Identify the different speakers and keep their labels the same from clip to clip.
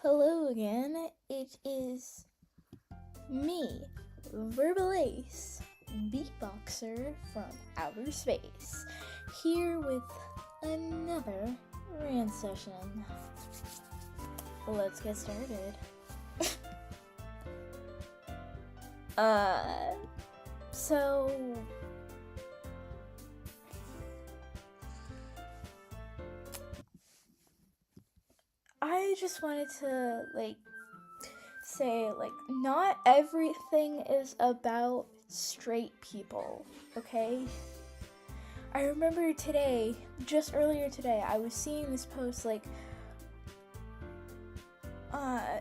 Speaker 1: Hello again, it is me, Verbal Ace, beatboxer from outer space, here with another rant session. Let's get started. So I just wanted to say not everything is about straight people, okay? I remember today, just earlier today, I was seeing this post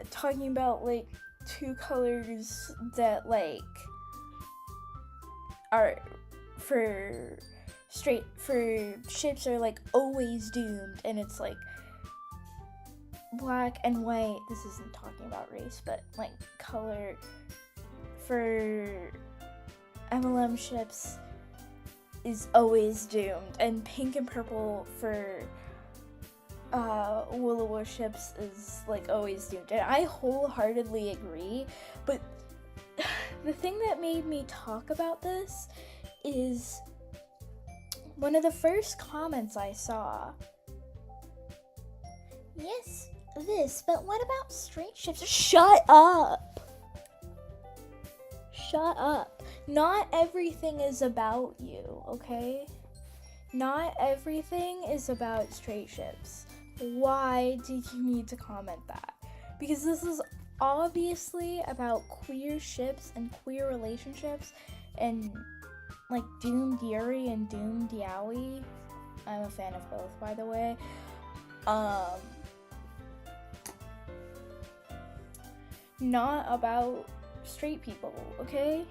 Speaker 1: talking about two colors that are for ships are always doomed, and it's black and white. This isn't talking about race, but color for MLM ships is always doomed, and pink and purple for Will-O-Wisp ships is always doomed. And I wholeheartedly agree, but the thing that made me talk about this is one of the first comments I saw. Yes, this, but what about straight ships? Shut up! Shut up. Not everything is about you, okay? Not everything is about straight ships. Why did you need to comment that? Because this is obviously about queer ships and queer relationships and Doomed Yuri and Doomed Yaoi. I'm a fan of both, by the way. Not about straight people, okay?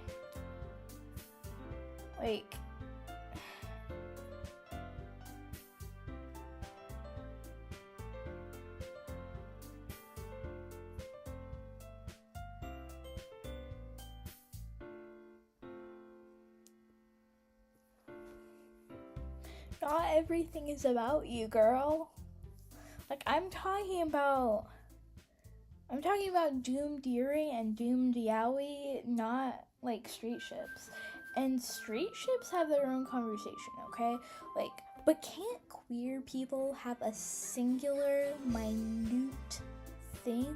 Speaker 1: Not everything is about you, girl. I'm talking about Doomed Yuri and Doomed Yaoi, not straight ships. And straight ships have their own conversation, okay? But can't queer people have a singular, minute thing?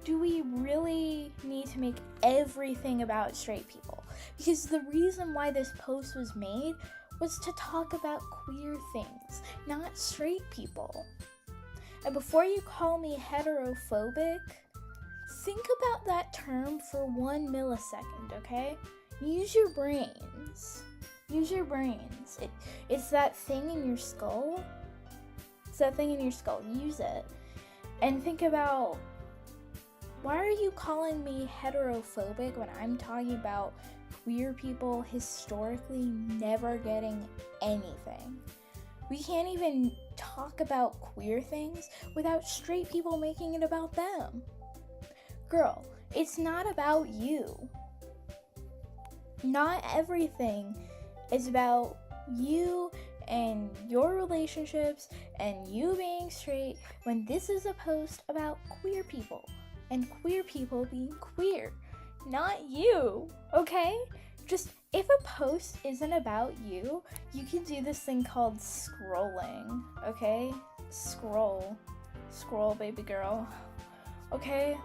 Speaker 1: Do we really need to make everything about straight people? Because the reason why this post was made was to talk about queer things, not straight people. And before you call me heterophobic, think about that term for 1 millisecond, okay? Use your brains. Use your brains. It's that thing in your skull. It's that thing in your skull. Use it. And think about, why are you calling me heterophobic when I'm talking about queer people historically never getting anything? We can't even talk about queer things without straight people making it about them. Girl, it's not about you. Not everything is about you and your relationships and you being straight, when this is a post about queer people and queer people being queer, not you, okay? Just, if a post isn't about you, you can do this thing called scrolling, okay? Scroll, baby girl, okay?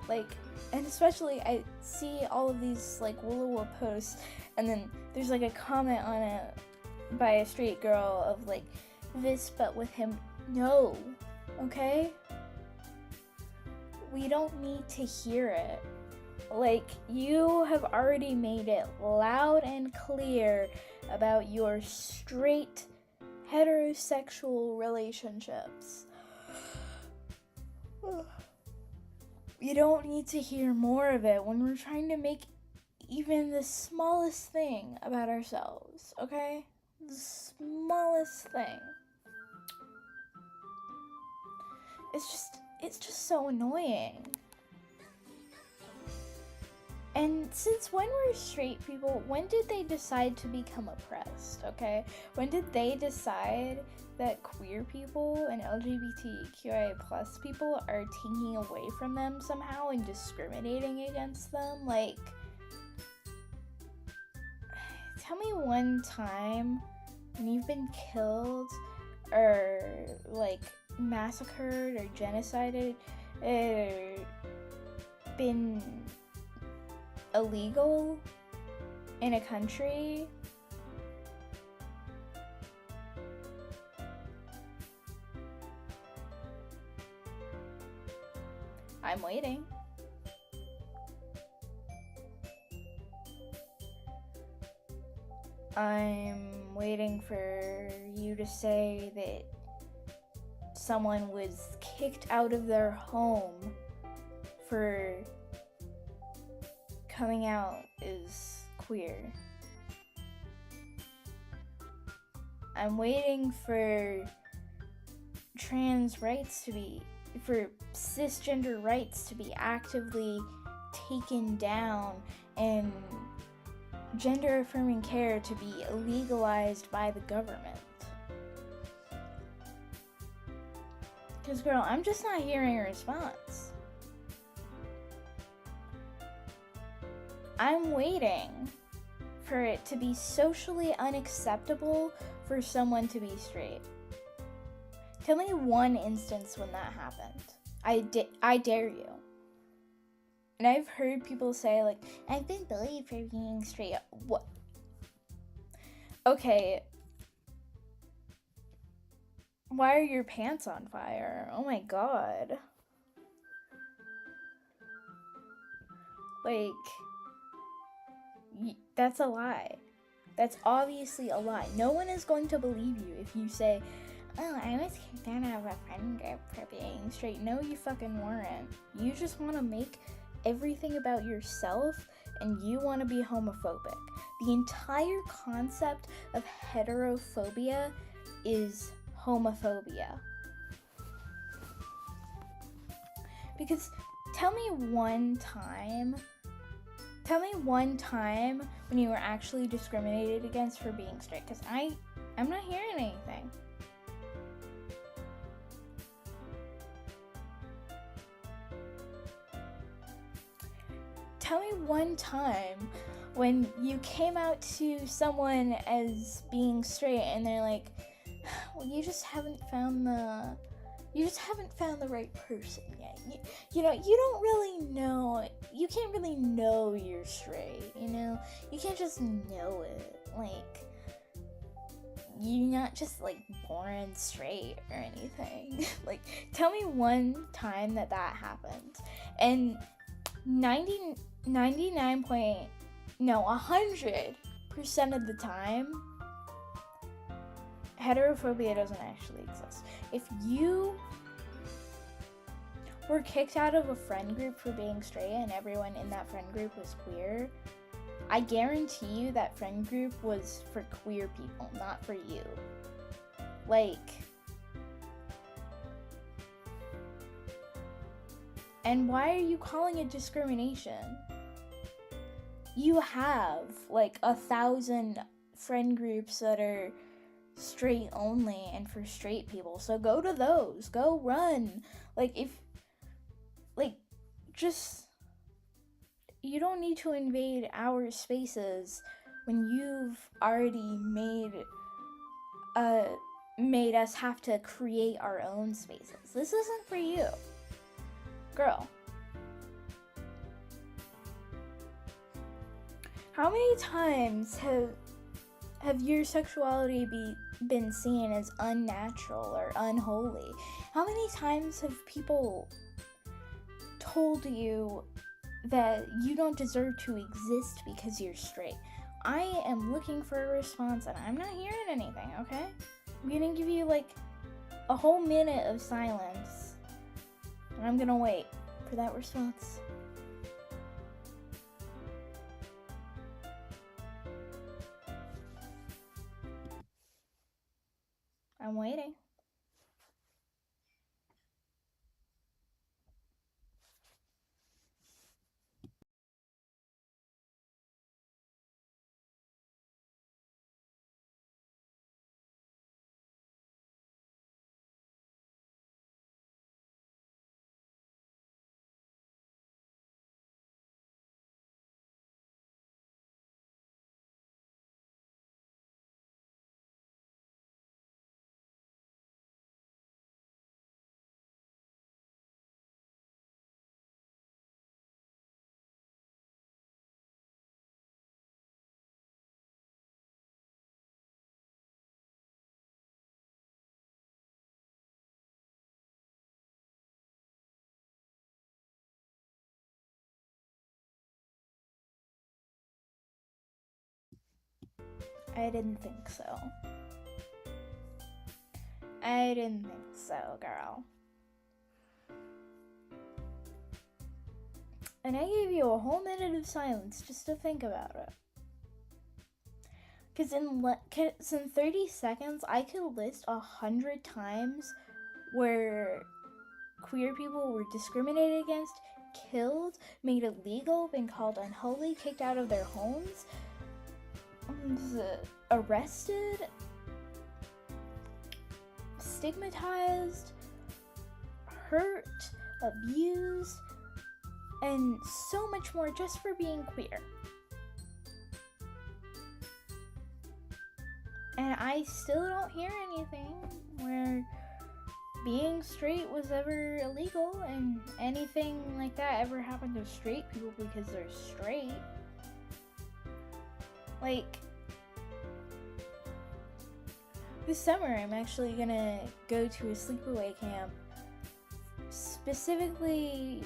Speaker 1: And especially I see all of these Will-O-Wisp posts, and then there's a comment on it by a straight girl of this but with him. No, okay? We don't need to hear it. You have already made it loud and clear about your straight heterosexual relationships. You don't need to hear more of it when we're trying to make even the smallest thing about ourselves, okay? The smallest thing. It's just so annoying. And since when were straight people, when did they decide to become oppressed, okay? When did they decide that queer people and LGBTQIA plus people are taking away from them somehow and discriminating against them? Like, tell me one time when you've been killed or like massacred or genocided or been illegal in a country. I'm waiting. I'm waiting for you to say that someone was kicked out of their home for coming out as queer. I'm waiting for trans rights to be, for cisgender rights to be actively taken down and gender affirming care to be legalized by the government. Because, girl, I'm just not hearing a response. I'm waiting for it to be socially unacceptable for someone to be straight. Tell me one instance when that happened. I dare you. And I've heard people say, like, I've been bullied for being straight. What? Okay. Why are your pants on fire? Oh my god. Like, that's a lie. That's obviously a lie. No one is going to believe you if you say, oh, I was kicked out of a friend group for being straight. No, you fucking weren't. You just want to make everything about yourself and you want to be homophobic. The entire concept of heterophobia is homophobia. Because tell me one time when you were actually discriminated against for being straight, because I'm not hearing anything. Tell me one time when you came out to someone as being straight and they're like, well, you just haven't found the right person yet. You know, you don't really know. You can't really know you're straight, you know? You can't just know it. Like, you're not just, like, born straight or anything. Like, tell me one time that happened. And 100% of the time, heterophobia doesn't actually exist. If you were kicked out of a friend group for being straight and everyone in that friend group was queer, I guarantee you that friend group was for queer people, not for you. Like, and why are you calling it discrimination? You have like 1,000 friend groups that are straight only and for straight people, so go to those. Go run. Like, if, like, just, you don't need to invade our spaces when you've already made us have to create our own spaces. This isn't for you, girl. How many times have your sexuality been seen as unnatural or unholy? How many times have people told you that you don't deserve to exist because you're straight? I am looking for a response and I'm not hearing anything, okay? I'm gonna give you like a whole minute of silence and I'm gonna wait for that response. I'm waiting. I didn't think so. I didn't think so, girl. And I gave you a whole minute of silence just to think about it. Because in 30 seconds, I could list 100 times where queer people were discriminated against, killed, made illegal, been called unholy, kicked out of their homes, arrested, stigmatized, hurt, abused, and so much more just for being queer. And I still don't hear anything where being straight was ever illegal and anything like that ever happened to straight people because they're straight. Like, this summer I'm actually gonna go to a sleepaway camp specifically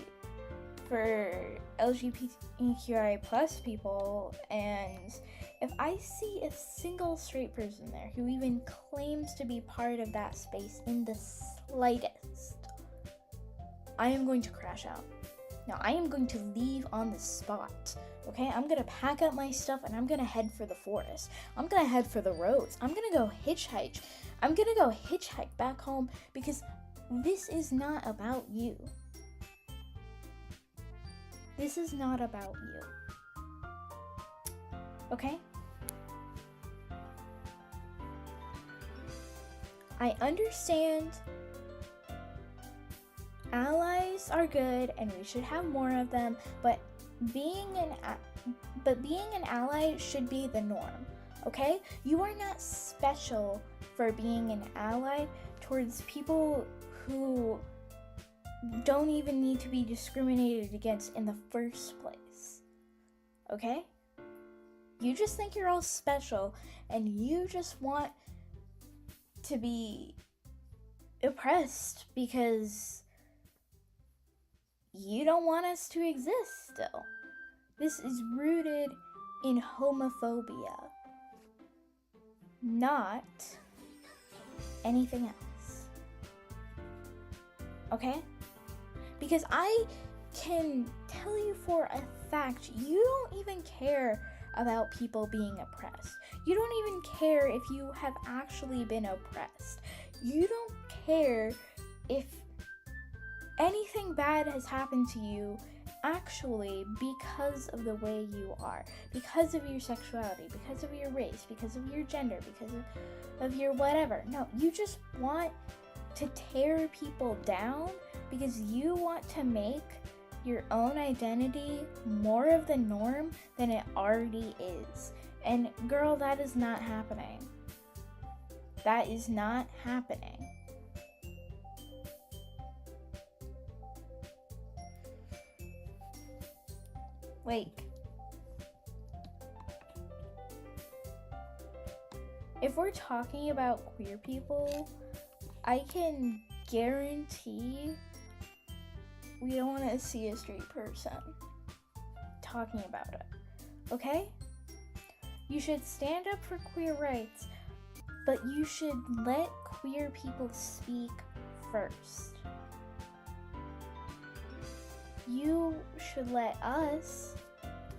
Speaker 1: for LGBTQI plus people, and if I see a single straight person there who even claims to be part of that space in the slightest, I am going to crash out. Now, I am going to leave on the spot, okay? I'm gonna pack up my stuff and I'm gonna head for the forest. I'm gonna head for the roads. I'm gonna go hitchhike. I'm gonna go hitchhike back home because this is not about you. This is not about you. Okay? I understand allies are good and we should have more of them, but being an ally should be the norm. Okay? You are not special for being an ally towards people who don't even need to be discriminated against in the first place. Okay? You just think you're all special and you just want to be oppressed because you don't want us to exist still. This is rooted in homophobia, not anything else. Okay? Because I can tell you for a fact, you don't even care about people being oppressed. You don't even care if you have actually been oppressed. You don't care if anything bad has happened to you actually because of the way you are, because of your sexuality, because of your race, because of your gender, because of your whatever. No, you just want to tear people down because you want to make your own identity more of the norm than it already is. And girl, that is not happening. That is not happening. Like, if we're talking about queer people, I can guarantee we don't want to see a straight person talking about it, okay? You should stand up for queer rights, but you should let queer people speak first. You should let us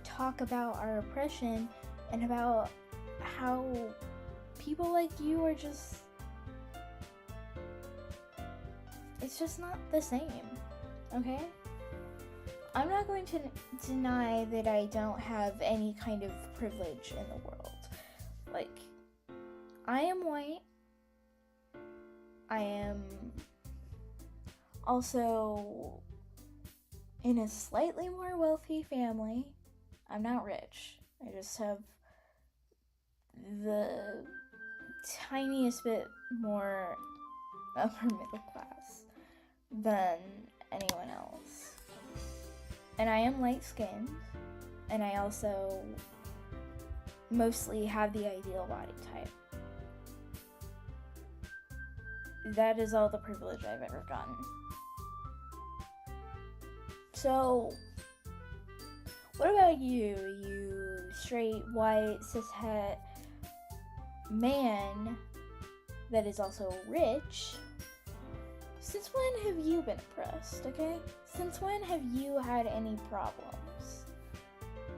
Speaker 1: talk about our oppression and about how people like you are just... It's just not the same, okay? I'm not going to deny that I don't have any kind of privilege in the world. Like, I am white. I am also in a slightly more wealthy family. I'm not rich. I just have the tiniest bit more upper middle class than anyone else. And I am light-skinned, and I also mostly have the ideal body type. That is all the privilege I've ever gotten. So, what about you, you straight, white, cishet, man that is also rich, since when have you been oppressed, okay? Since when have you had any problems?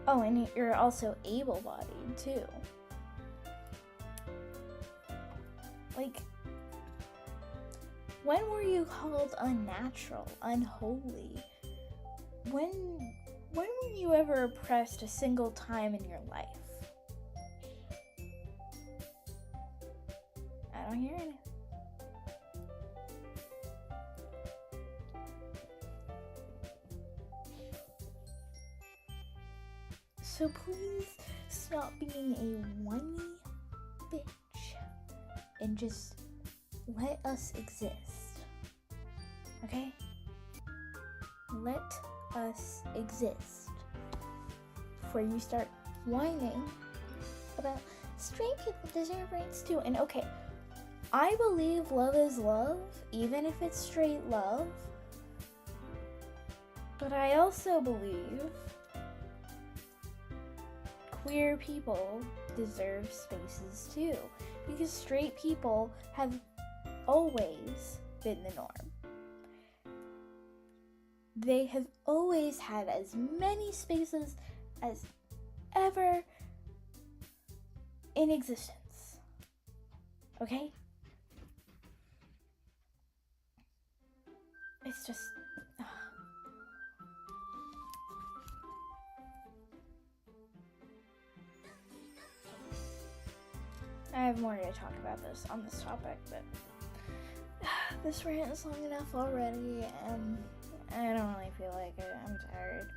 Speaker 1: Oh, and you're also able-bodied, too. Like, when were you called unnatural, unholy? When were you ever oppressed a single time in your life? I don't hear anything. So please stop being a whiny bitch and just let us exist. Okay? Let us exist before you start whining about straight people deserve rights too. And okay, I believe love is love, even if it's straight love. But I also believe queer people deserve spaces too, because straight people have always been the norm. They have always had as many spaces as ever in existence. Okay? It's just... I have more to talk about this on this topic, but this rant is long enough already, and I don't really feel like it. I'm tired.